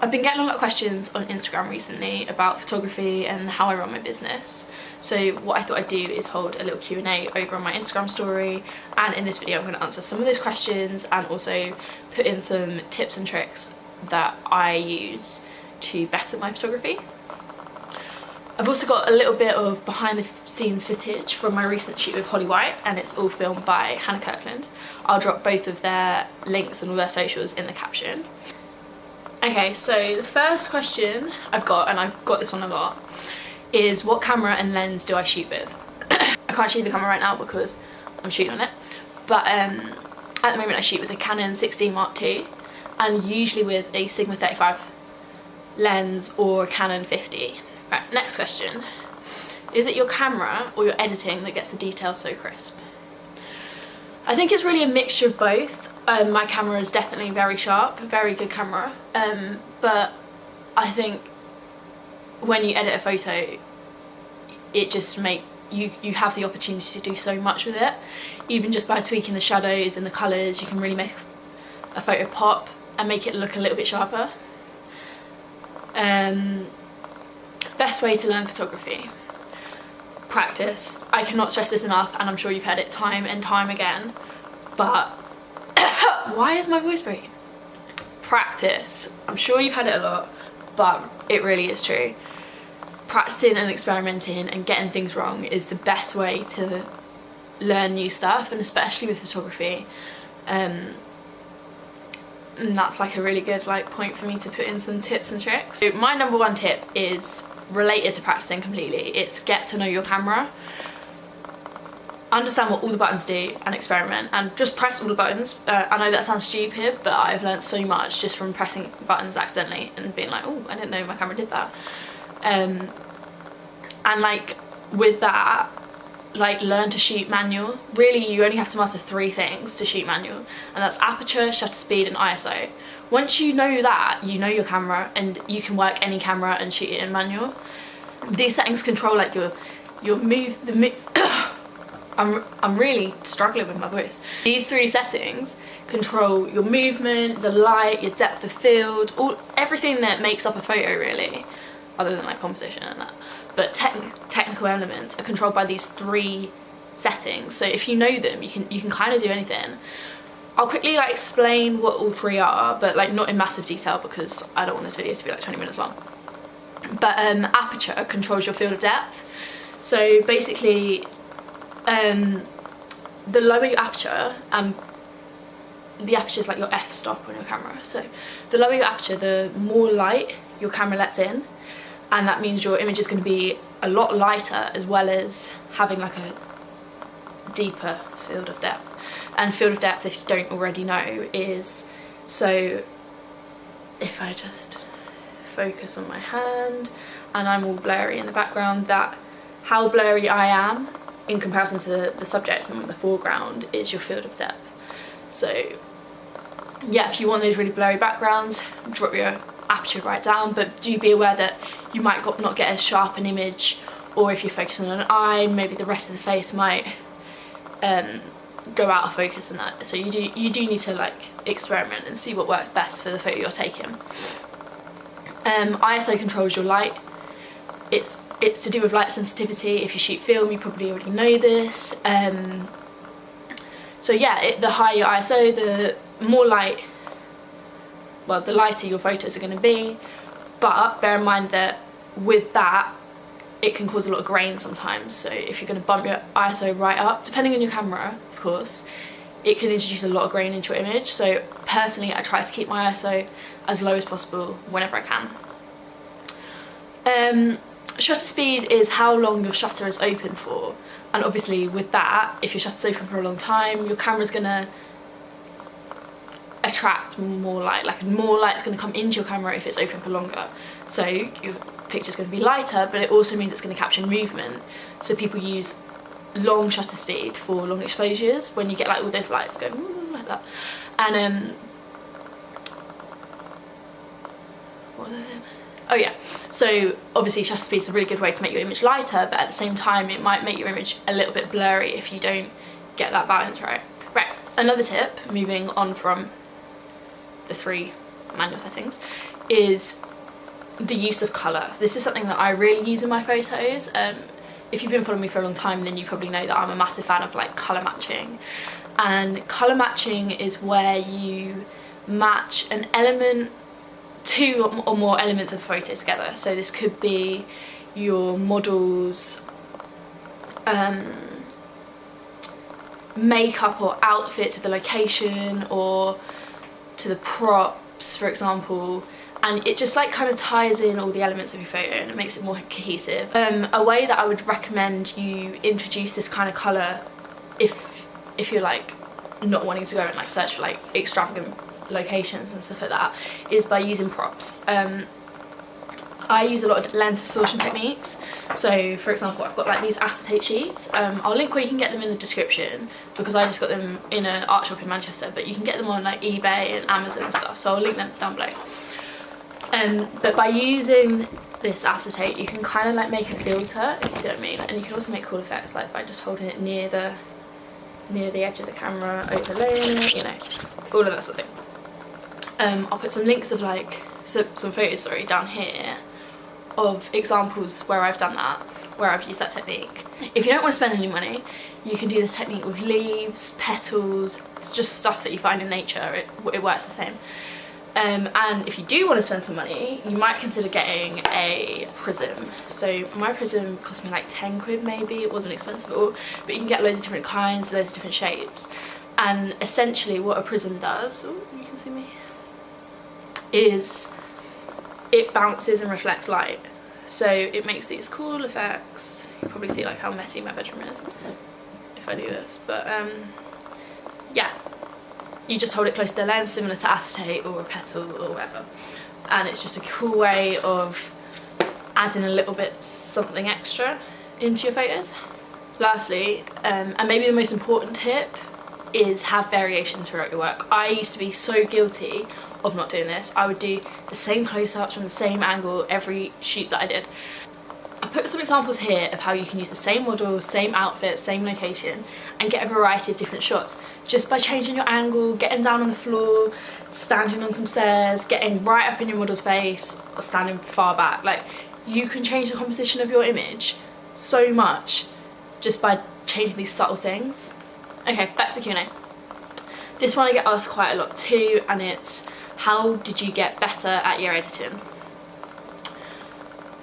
I've been getting a lot of questions on Instagram recently about photography and how I run my business. So what I thought I'd do is hold a little Q&A over on my Instagram story, and in this video I'm going to answer some of those questions and also put in some tips and tricks that I use to better my photography. I've also got a little bit of behind the scenes footage from my recent shoot with Holly White, and it's all filmed by Hannah Kirkland. I'll drop both of their links and all their socials in the caption. Okay, so the first question I've got, and I've got this one a lot, is what camera and lens do I shoot with? I can't show you the camera right now because I'm shooting on it, but at the moment I shoot with a Canon 16 Mark II and usually with a Sigma 35 lens or a Canon 50. Right, next question. Is it your camera or your editing that gets the details so crisp? I think it's really a mixture of both. My camera is definitely very sharp, very good camera, but I think when you edit a photo, it just you have the opportunity to do so much with it. Even just by tweaking the shadows and the colours, you can really make a photo pop and make it look a little bit sharper. Best way to learn photography? Practice. I cannot stress this enough, and I'm sure you've heard it time and time again, but why is my voice breaking? Practice. I'm sure you've had it a lot, but it really is true. Practicing and experimenting and getting things wrong is the best way to learn new stuff, and especially with photography. And that's like a really good point for me to put in some tips and tricks. So my number one tip is related to practicing completely. It's get to know your camera. Understand what all the buttons do and experiment, and just press all the buttons. I know that sounds stupid, but I've learned so much just from pressing buttons accidentally and being like, oh, I didn't know my camera did that. And with that, learn to shoot manual. Really, you only have to master 3 things to shoot manual, and that's aperture, shutter speed and ISO. Once you know that, you know your camera and you can work any camera and shoot it in manual. These settings control I'm really struggling with my voice. These 3 settings control your movement, the light, your depth of field, everything that makes up a photo really, other than composition and that. But technical elements are controlled by these 3 settings. So if you know them, you can kind of do anything. I'll quickly explain what all 3 are, but not in massive detail because I don't want this video to be 20 minutes long. But aperture controls your field of depth. So basically, the lower your aperture, the aperture is your f-stop on your camera. So the lower your aperture, the more light your camera lets in, and that means your image is going to be a lot lighter, as well as having a deeper field of depth. And field of depth, if you don't already know, is, so if I just focus on my hand and I'm all blurry in the background, that how blurry I am in comparison to the subject and the foreground is your field of depth. So yeah, if you want those really blurry backgrounds, drop your aperture right down, but do be aware that you might not get as sharp an image, or if you're focusing on an eye, maybe the rest of the face might go out of focus and that. So you do need to experiment and see what works best for the photo you're taking. ISO controls your light. It's to do with light sensitivity. If you shoot film, you probably already know this. So yeah, the higher your ISO, the more light, the lighter your photos are going to be. But bear in mind that with that, it can cause a lot of grain sometimes. So if you're going to bump your ISO right up, depending on your camera, of course, it can introduce a lot of grain into your image. So personally, I try to keep my ISO as low as possible whenever I can. Shutter speed is how long your shutter is open for, and obviously with that, if your shutter's open for a long time, your camera's gonna attract more light. More light's gonna come into your camera if it's open for longer. So your picture's gonna be lighter, but it also means it's gonna capture movement. So people use long shutter speed for long exposures when you get all those lights going like that. And what was I saying? Oh yeah, so obviously shutter speed is a really good way to make your image lighter, but at the same time it might make your image a little bit blurry if you don't get that balance right. Right, another tip, moving on from the 3 manual settings, is the use of colour. This is something that I really use in my photos. If you've been following me for a long time, then you probably know that I'm a massive fan of like colour matching. And colour matching is where you match an element, two or more elements of a photo together. So this could be your model's makeup or outfit to the location or to the props, for example, and it just like kind of ties in all the elements of your photo and it makes it more cohesive. A way that I would recommend you introduce this kind of colour if you're like not wanting to go and like search for like extravagant locations and stuff like that, is by using props. I use a lot of lens distortion techniques. So for example, I've got like these acetate sheets. I'll link where you can get them in the description because I just got them in an art shop in Manchester, but you can get them on like eBay and Amazon and stuff, so I'll link them down below. But by using this acetate, you can kind of like make a filter, if you see what I mean, and you can also make cool effects like by just holding it near the edge of the camera, overlaying it, you know, all of that sort of thing. I'll put some links of like some photos, sorry, down here of examples where I've done that, where I've used that technique. If you don't want to spend any money, you can do this technique with leaves, petals. It's just stuff that you find in nature. It works the same. And if you do want to spend some money, you might consider getting a prism. So my prism cost me like 10 quid maybe, it wasn't expensive at all, but you can get loads of different kinds, loads of different shapes. And essentially what a prism does, oh, you can see me, is it bounces and reflects light. So it makes these cool effects. You can probably see like how messy my bedroom is if I do this, but yeah. You just hold it close to the lens, similar to acetate or a petal or whatever. And it's just a cool way of adding a little bit something extra into your photos. Lastly, and maybe the most important tip, is have variation throughout your work. I used to be so guilty of not doing this. I would do the same close-ups from the same angle every shoot that I did. I put some examples here of how you can use the same model, same outfit, same location, and get a variety of different shots just by changing your angle, getting down on the floor, standing on some stairs, getting right up in your model's face, or standing far back. Like, you can change the composition of your image so much just by changing these subtle things. Okay, back to the Q&A. This one I get asked quite a lot too, and it's, how did you get better at your editing?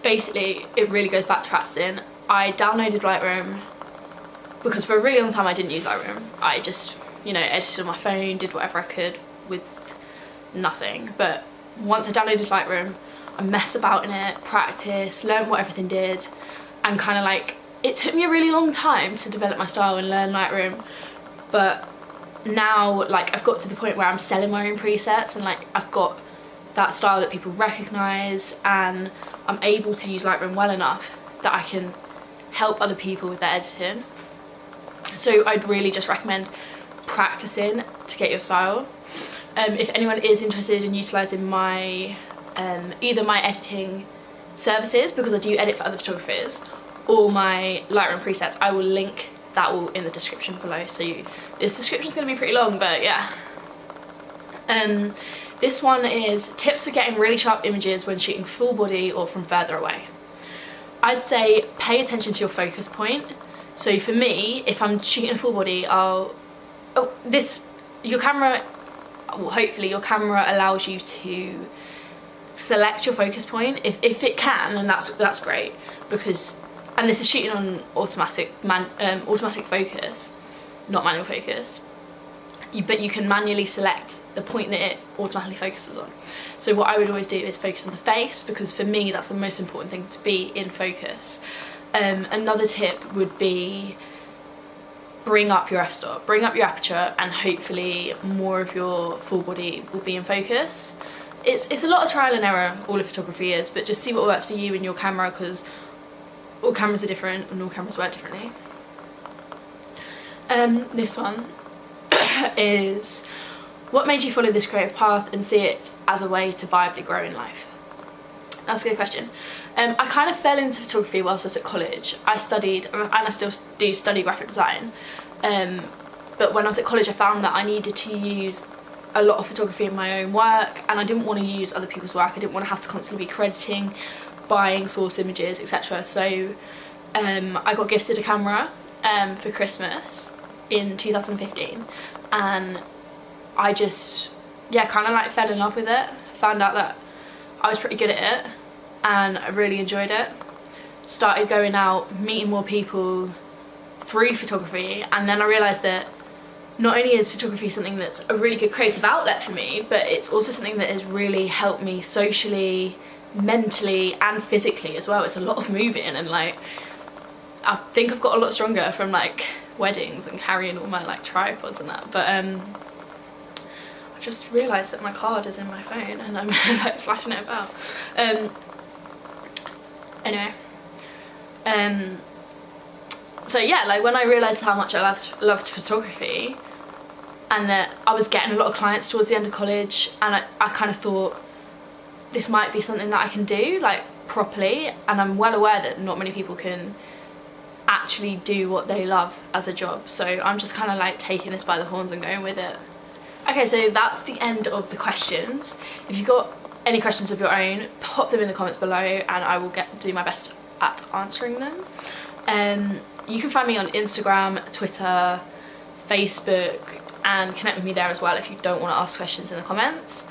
Basically, it really goes back to practicing. I downloaded Lightroom because for a really long time I didn't use Lightroom. I just, you know, edited on my phone, did whatever I could with nothing. But once I downloaded Lightroom, I messed about in it, practiced, learned what everything did, and kind of like, it took me a really long time to develop my style and learn Lightroom. But now, like, I've got to the point where I'm selling my own presets and like I've got that style that people recognise, and I'm able to use Lightroom well enough that I can help other people with their editing. So I'd really just recommend practicing to get your style. If anyone is interested in utilising my either my editing services, because I do edit for other photographers, or my Lightroom presets, I will link that all in the description below. So this description is going to be pretty long, but yeah. This one is tips for getting really sharp images when shooting full body or from further away. I'd say pay attention to your focus point. So for me, if I'm shooting a full body, your camera, well, hopefully your camera allows you to select your focus point. If it can, then that's great, because, and this is shooting on automatic focus, not manual focus. But you can manually select the point that it automatically focuses on. So what I would always do is focus on the face, because for me that's the most important thing, to be in focus. Another tip would be bring up your f-stop, bring up your aperture, and hopefully more of your full body will be in focus. It's a lot of trial and error, all of photography is, but just see what works for you and your camera, because all cameras are different and all cameras work differently. This one is, what made you follow this creative path and see it as a way to viably grow in life? That's a good question. I kind of fell into photography whilst I was at college. I studied, and I still do study, graphic design, but when I was at college I found that I needed to use a lot of photography in my own work, and I didn't want to use other people's work. I didn't want to have to constantly be crediting, buying source images, etc. So I got gifted a camera for Christmas in 2015, and I just, yeah, kind of like fell in love with it. Found out that I was pretty good at it and I really enjoyed it. Started going out, meeting more people through photography, and then I realised that not only is photography something that's a really good creative outlet for me, but it's also something that has really helped me socially, mentally and physically as well. It's a lot of moving, and like I think I've got a lot stronger from like weddings and carrying all my like tripods and that. But I've just realised that my card is in my phone and I'm like flashing it about. Anyway, so yeah, like when I realised how much I loved photography, and that I was getting a lot of clients towards the end of college, and I kind of thought this might be something that I can do like properly, and I'm well aware that not many people can actually do what they love as a job, so I'm just kind of like taking this by the horns and going with it. Okay, so that's the end of the questions. If you've got any questions of your own, pop them in the comments below and I will do my best at answering them. You can find me on Instagram, Twitter, Facebook, and connect with me there as well if you don't want to ask questions in the comments.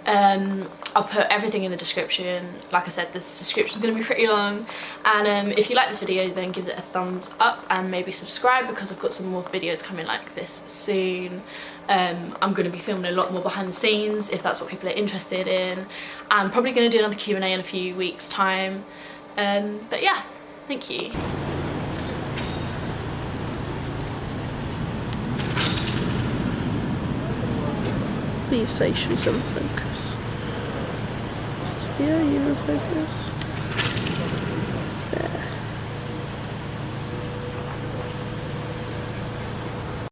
I'll put everything in the description. Like I said, this description is going to be pretty long, and if you like this video then give it a thumbs up and maybe subscribe, because I've got some more videos coming like this soon. I'm going to be filming a lot more behind the scenes if that's what people are interested in. I'm probably going to do another Q&A in a few weeks time, but yeah, thank you. Please say she's in focus. Sophia, are you in focus?